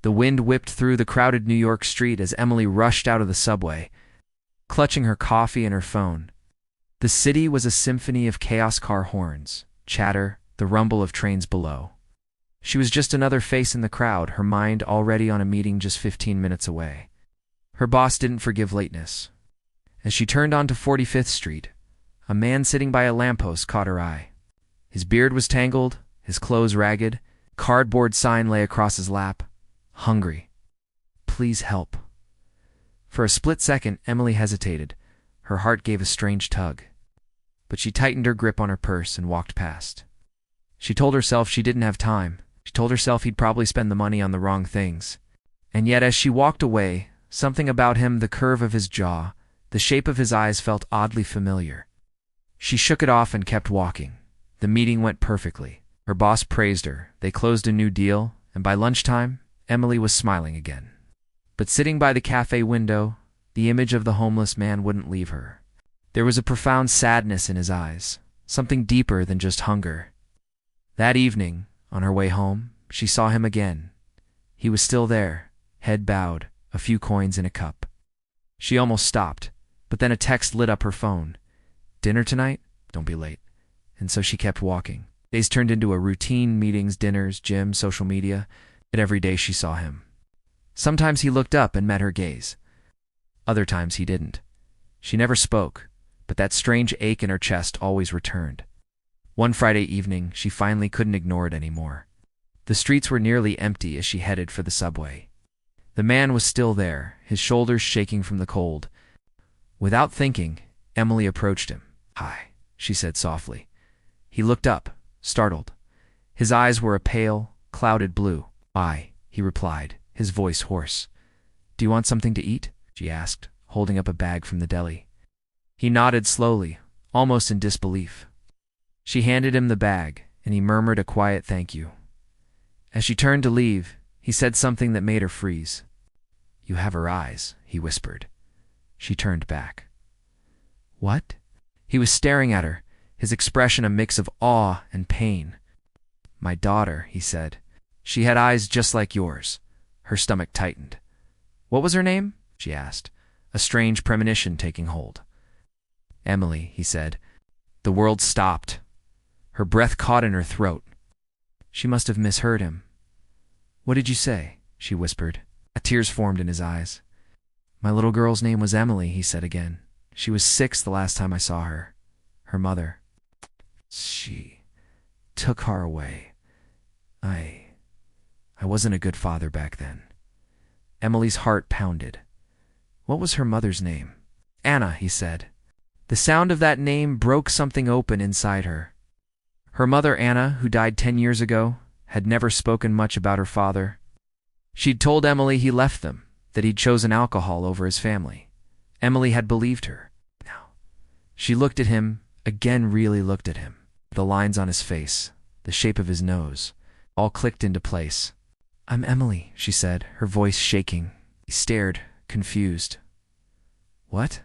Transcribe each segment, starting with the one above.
The wind whipped through the crowded New York street as Emily rushed out of the subway, clutching her coffee and her phone. The city was a symphony of chaos: car horns, chatter, the rumble of trains below. She was just another face in the crowd, her mind already on a meeting just 15 minutes away. Her boss didn't forgive lateness. As she turned onto 45th Street, a man sitting by a lamppost caught her eye. His beard was tangled, his clothes ragged, cardboard sign lay across his lap. Hungry. Please help. For a split second, Emily hesitated. Her heart gave a strange tug. But she tightened her grip on her purse and walked past. She told herself she didn't have time. She told herself he'd probably spend the money on the wrong things. And yet as she walked away, something about him, the curve of his jaw, the shape of his eyes, felt oddly familiar. She shook it off and kept walking. The meeting went perfectly. Her boss praised her. They closed a new deal, and by lunchtime, Emily was smiling again. But sitting by the cafe window, the image of the homeless man wouldn't leave her. There was a profound sadness in his eyes, something deeper than just hunger. That evening, on her way home, she saw him again. He was still there, head bowed, a few coins in a cup. She almost stopped, but then a text lit up her phone. Dinner tonight? Don't be late. And so she kept walking. Days turned into a routine: meetings, dinners, gym, social media. Yet every day she saw him. Sometimes he looked up and met her gaze. Other times he didn't. She never spoke, but that strange ache in her chest always returned. One Friday evening, she finally couldn't ignore it anymore. The streets were nearly empty as she headed for the subway. The man was still there, his shoulders shaking from the cold. Without thinking, Emily approached him. "Hi," she said softly. He looked up, startled. His eyes were a pale, clouded blue. "Aye," he replied, his voice hoarse. "Do you want something to eat?" she asked, holding up a bag from the deli. He nodded slowly, almost in disbelief. She handed him the bag, and he murmured a quiet thank you. As she turned to leave, he said something that made her freeze. "You have her eyes," he whispered. She turned back. "What?" He was staring at her, his expression a mix of awe and pain. "My daughter," he said. "She had eyes just like yours." Her stomach tightened. "What was her name?" she asked, a strange premonition taking hold. "Emily," he said. The world stopped. Her breath caught in her throat. She must have misheard him. "What did you say?" she whispered. Tears formed in his eyes. "My little girl's name was Emily," he said again. "She was 6 the last time I saw her. Her mother. She took her away. I wasn't a good father back then." Emily's heart pounded. What was her mother's name? "Anna," he said. The sound of that name broke something open inside her. Her mother, Anna, who died 10 years ago, had never spoken much about her father. She'd told Emily he left them, that he'd chosen alcohol over his family. Emily had believed her. Now, she looked at him, again really looked at him. The lines on his face, the shape of his nose, all clicked into place. "I'm Emily," she said, her voice shaking. He stared, confused. "What?"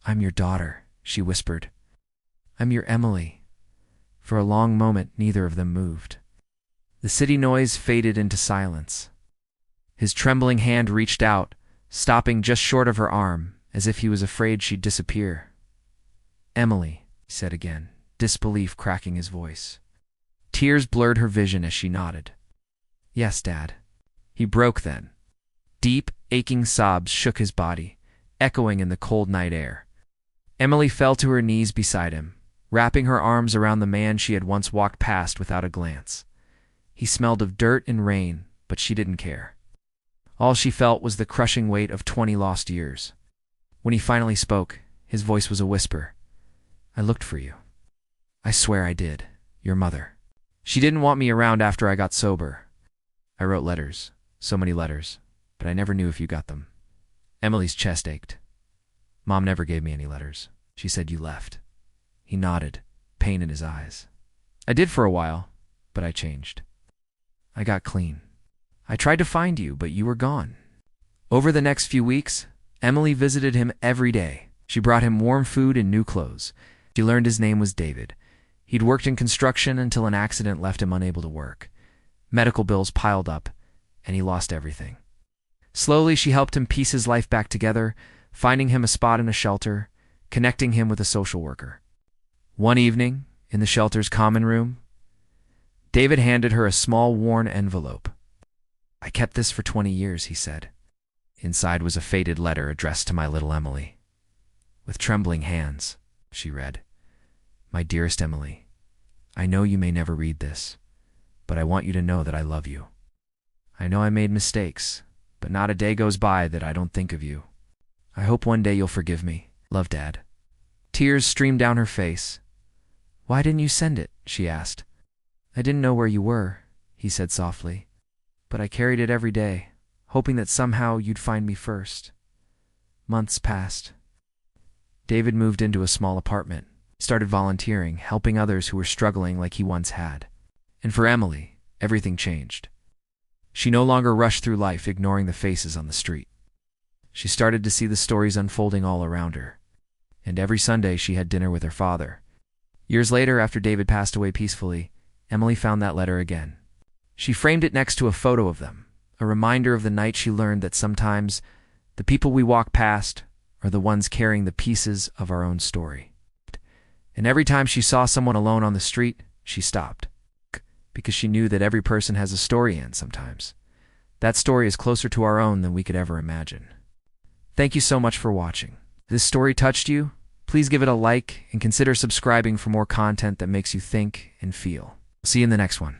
"I'm your daughter," she whispered. "I'm your Emily." For a long moment, neither of them moved. The city noise faded into silence. His trembling hand reached out, stopping just short of her arm, as if he was afraid she'd disappear. "Emily," he said again, disbelief cracking his voice. Tears blurred her vision as she nodded. "Yes, Dad." He broke then. Deep, aching sobs shook his body, echoing in the cold night air. Emily fell to her knees beside him, wrapping her arms around the man she had once walked past without a glance. He smelled of dirt and rain, but she didn't care. All she felt was the crushing weight of 20 lost years. When he finally spoke, his voice was a whisper. "I looked for you. I swear I did. Your mother. She didn't want me around after I got sober. I wrote letters, so many letters, but I never knew if you got them." Emily's chest ached. "Mom never gave me any letters. She said you left." He nodded, pain in his eyes. "I did for a while, but I changed. I got clean. I tried to find you, but you were gone." Over the next few weeks, Emily visited him every day. She brought him warm food and new clothes. She learned his name was David. He'd worked in construction until an accident left him unable to work. Medical bills piled up. and he lost everything. Slowly, she helped him piece his life back together, finding him a spot in a shelter, connecting him with a social worker. One evening, in the shelter's common room, David handed her a small, worn envelope. "I kept this for 20 years, he said. Inside was a faded letter addressed to my little Emily. With trembling hands, she read, "My dearest Emily, I know you may never read this, but I want you to know that I love you. I know I made mistakes, but not a day goes by that I don't think of you. I hope one day you'll forgive me. Love, Dad." Tears streamed down her face. "Why didn't you send it?" she asked. "I didn't know where you were," he said softly, "but I carried it every day, hoping that somehow you'd find me first." Months passed. David moved into a small apartment, started volunteering, helping others who were struggling like he once had. And for Emily, everything changed. She no longer rushed through life ignoring the faces on the street. She started to see the stories unfolding all around her. And every Sunday she had dinner with her father. Years later, after David passed away peacefully, Emily found that letter again. She framed it next to a photo of them, a reminder of the night she learned that sometimes the people we walk past are the ones carrying the pieces of our own story. And every time she saw someone alone on the street, she stopped, because she knew that every person has a story, and sometimes that story is closer to our own than we could ever imagine. Thank you so much for watching. If this story touched you, please give it a like and consider subscribing for more content that makes you think and feel. See you in the next one.